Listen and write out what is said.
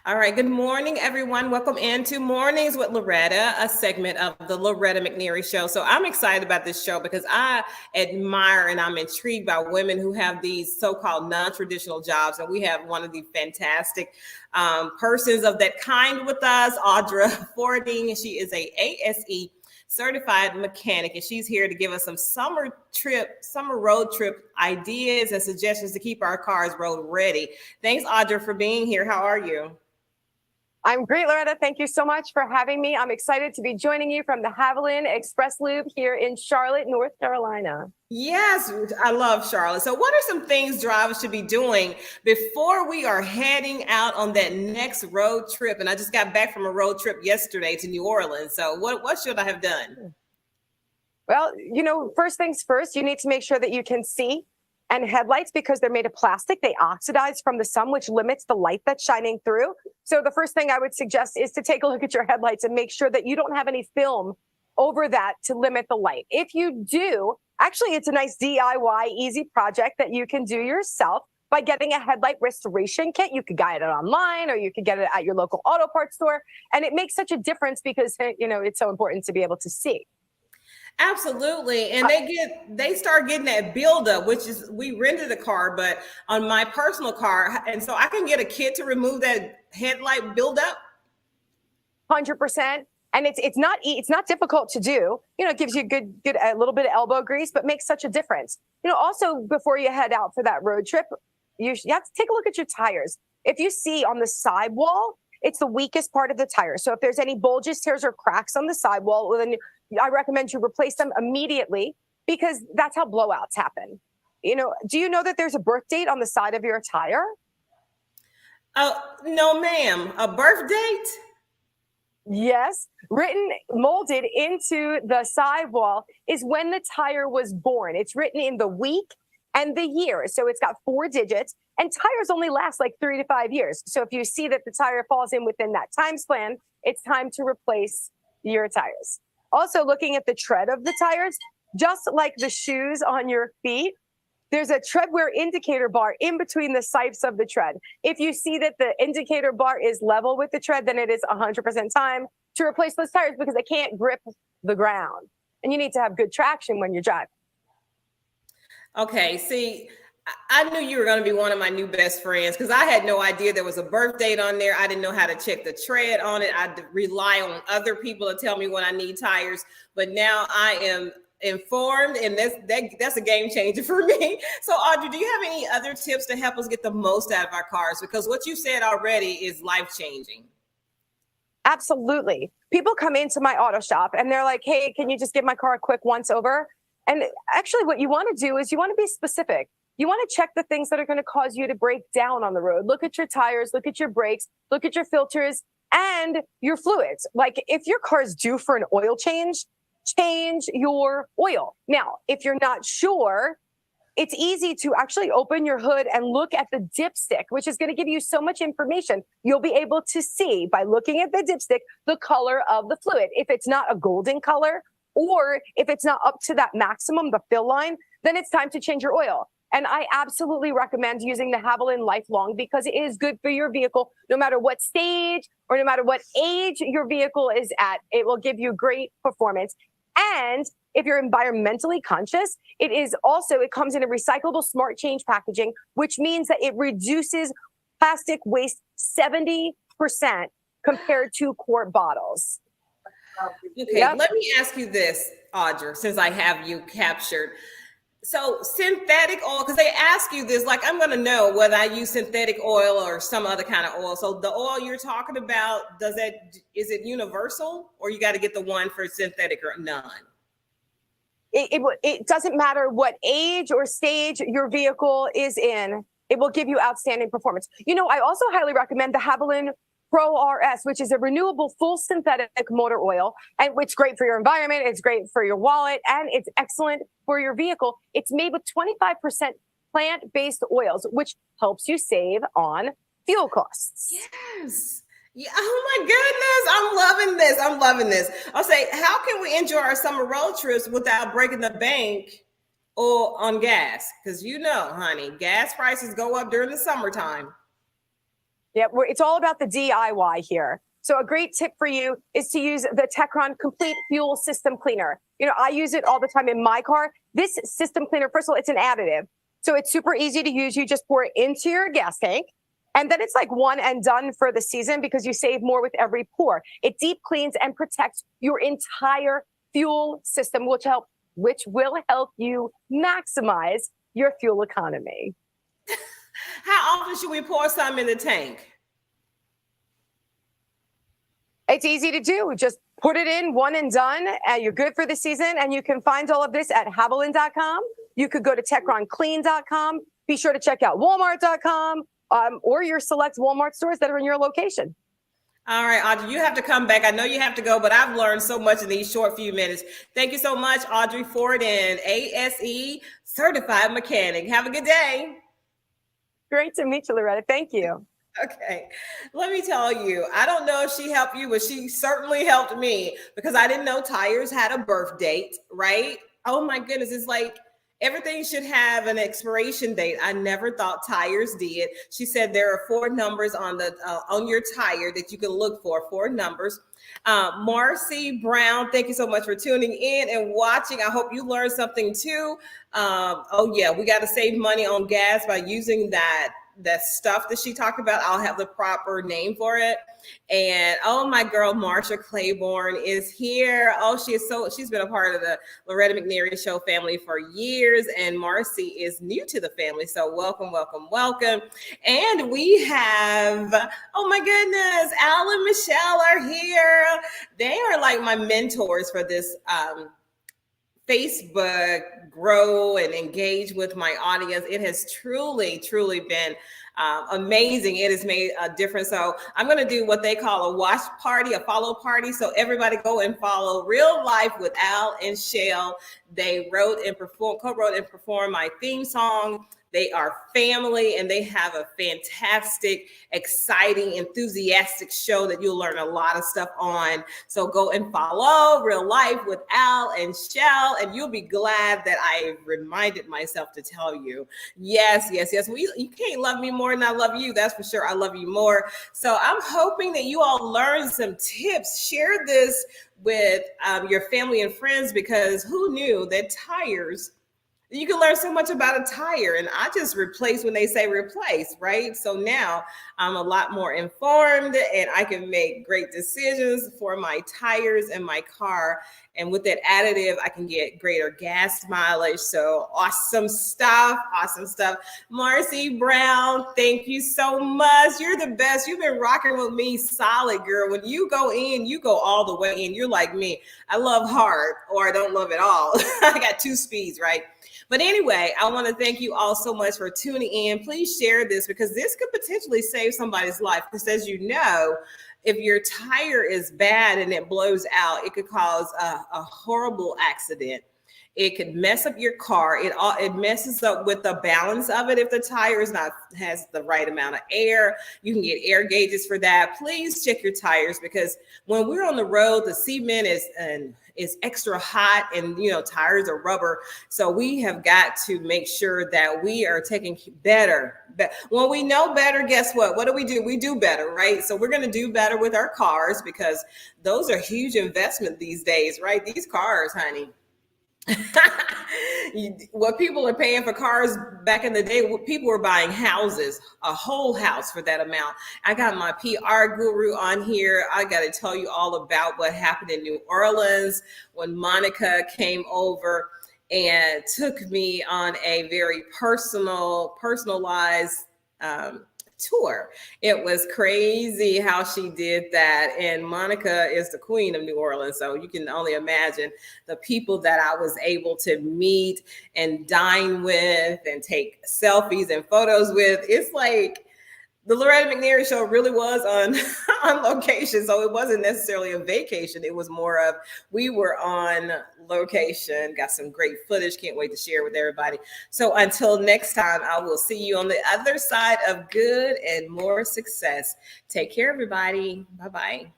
All right. Good morning, everyone. Welcome into Mornings with Loretta, a segment of the Loretta McNeary Show. So I'm excited about this show because I admire and I'm intrigued by women who have these so-called non-traditional jobs. And we have one of the fantastic persons of that kind with us, Audra Fordin. She is a ASE certified mechanic, and she's here to give us some summer road trip ideas and suggestions to keep our cars road ready. Thanks, Audra, for being here. How are you? I'm great, Loretta. Thank you so much for having me. I'm excited to be joining you from the Haviland Express Loop here in Charlotte, North Carolina. Yes, I love Charlotte. So what are some things drivers should be doing before we are heading out on that next road trip? And I just got back from a road trip yesterday to New Orleans. So what should I have done? Well, first things first, you need to make sure that you can see. And headlights, because they're made of plastic, they oxidize from the sun, which limits the light that's shining through. So the first thing I would suggest is to take a look at your headlights and make sure that you don't have any film over that to limit the light. If you do, actually, it's a nice DIY easy project that you can do yourself by getting a headlight restoration kit. You could get it online or you could get it at your local auto parts store. And it makes such a difference because, it's so important to be able to see. Absolutely. And they start getting that buildup, which is, we rented a car, but on my personal car. And so I can get a kit to remove that headlight buildup. 100%. And it's not difficult to do. It gives you a little bit of elbow grease, but makes such a difference. Also before you head out for that road trip, you have to take a look at your tires. If you see on the sidewall, it's the weakest part of the tire. So if there's any bulges, tears, or cracks on the sidewall, well, then I recommend you replace them immediately because that's how blowouts happen. Do you know that there's a birth date on the side of your tire? No, ma'am. A birth date? Yes. Molded into the sidewall is when the tire was born. It's written in the week and the year. So it's got 4 digits, and tires only last like 3 to 5 years. So if you see that the tire falls in within that time span, it's time to replace your tires. Also, looking at the tread of the tires, just like the shoes on your feet, there's a tread wear indicator bar in between the sipes of the tread. If you see that the indicator bar is level with the tread, then it is 100% time to replace those tires because they can't grip the ground. And you need to have good traction when you're driving. Okay, see, I knew you were going to be one of my new best friends because I had no idea there was a birth date on there. I didn't know how to check the tread on it. I rely on other people to tell me when I need tires. But now I am informed, and that's a game changer for me. So, Audrey, do you have any other tips to help us get the most out of our cars? Because what you said already is life-changing. Absolutely. People come into my auto shop and they're like, hey, can you just give my car a quick once over? And actually what you want to do is you want to be specific. You want to check the things that are going to cause you to break down on the road. Look at your tires, look at your brakes, look at your filters and your fluids. Like if your car is due for an oil change your oil. Now, if you're not sure, it's easy to actually open your hood and look at the dipstick, which is going to give you so much information. You'll be able to see by looking at the dipstick, the color of the fluid. If it's not a golden color or if it's not up to that maximum, the fill line, then it's time to change your oil. And I absolutely recommend using the Haviland Lifelong because it is good for your vehicle, no matter what stage or no matter what age your vehicle is at. It will give you great performance. And if you're environmentally conscious, it comes in a recyclable smart change packaging, which means that it reduces plastic waste 70% compared to quart bottles. Okay, yep. Let me ask you this, Audra, since I have you captured. So synthetic oil, because they ask you this, like I'm going to know whether I use synthetic oil or some other kind of oil. So the oil you're talking about, is it universal or you got to get the one for synthetic or none? It doesn't matter what age or stage your vehicle is in. It will give you outstanding performance. I also highly recommend the Haviland Pro RS, which is a renewable full synthetic motor oil. And it's great for your environment. It's great for your wallet. And it's excellent for your vehicle. It's made with 25% plant-based oils, which helps you save on fuel costs. Yes. Yeah. Oh my goodness. I'm loving this. I'll say, how can we enjoy our summer road trips without breaking the bank or on gas? Because honey, gas prices go up during the summertime. Yeah, it's all about the DIY here. So a great tip for you is to use the Techron Complete Fuel System Cleaner. You know, I use it all the time in my car. This system cleaner, first of all, it's an additive. So it's super easy to use. You just pour it into your gas tank. And then it's like one and done for the season because you save more with every pour. It deep cleans and protects your entire fuel system, which will help you maximize your fuel economy. How often should we pour some in the tank? It's easy to do. Just put it in, one and done. You're good for the season. And you can find all of this at Haviland.com. You could go to TechronClean.com. Be sure to check out Walmart.com or your select Walmart stores that are in your location. All right, Audrey, you have to come back. I know you have to go, but I've learned so much in these short few minutes. Thank you so much, Audra Fordin, ASE certified mechanic. Have a good day. Great to meet you, Loretta. Thank you. Okay, let me tell you, I don't know if she helped you, but she certainly helped me because I didn't know tires had a birth date, right? Oh my goodness, it's like everything should have an expiration date. I never thought tires did. She said there are 4 numbers on your tire that you can look for, 4 numbers. Marcy Brown, thank you so much for tuning in and watching. I hope you learned something too. Oh yeah, we got to save money on gas by using that stuff that she talked about. I'll have the proper name for it. And oh, my girl Marsha Claiborne is here. Oh, she's been a part of the Loretta McNeary Show family for years, and Marcy is new to the family. So welcome, welcome, welcome. And we have, oh my goodness, Al and Michelle are here. They are like my mentors for this Facebook grow and engage with my audience. It has truly, truly been amazing. It has made a difference. So I'm going to do what they call a watch party, a follow party. So everybody go and follow Real Life with Al and Shell. They co-wrote and performed my theme song. They are family and they have a fantastic, exciting, enthusiastic show that you'll learn a lot of stuff on. So go and follow Real Life with Al and Shell, and you'll be glad that I reminded myself to tell you. Yes, yes, yes. You can't love me more than I love you. That's for sure. I love you more. So I'm hoping that you all learned some tips. Share this with your family and friends, because who knew that tires, you can learn so much about a tire. And I just replace when they say replace, right? So now I'm a lot more informed and I can make great decisions for my tires and my car. And with that additive, I can get greater gas mileage. So awesome stuff, awesome stuff. Marcy Brown, thank you so much. You're the best. You've been rocking with me solid, girl. When you go in, you go all the way in. You're like me. I love hard or I don't love it all. I got 2 speeds, right? But anyway, I want to thank you all so much for tuning in. Please share this because this could potentially save somebody's life. Because as you know, if your tire is bad and it blows out, it could cause a horrible accident. It could mess up your car. It messes up with the balance of it if the tire has the right amount of air. You can get air gauges for that. Please check your tires because when we're on the road, the cement is extra hot, and tires are rubber. So we have got to make sure that we are taking better. But when we know better, guess what? What do? We do better, right? So we're going to do better with our cars because those are huge investment these days, right? These cars, honey. What people are paying for cars back in the day, people were buying houses, a whole house for that amount. I got my PR guru on here. I got to tell you all about what happened in New Orleans when Monica came over and took me on a very personalized tour. It was crazy how she did that. And Monica is the queen of New Orleans. So you can only imagine the people that I was able to meet and dine with and take selfies and photos with. It's like the Loretta McNeary Show really was on location. So it wasn't necessarily a vacation. It was more of we were on location, got some great footage. Can't wait to share with everybody. So until next time, I will see you on the other side of good and more success. Take care, everybody. Bye-bye.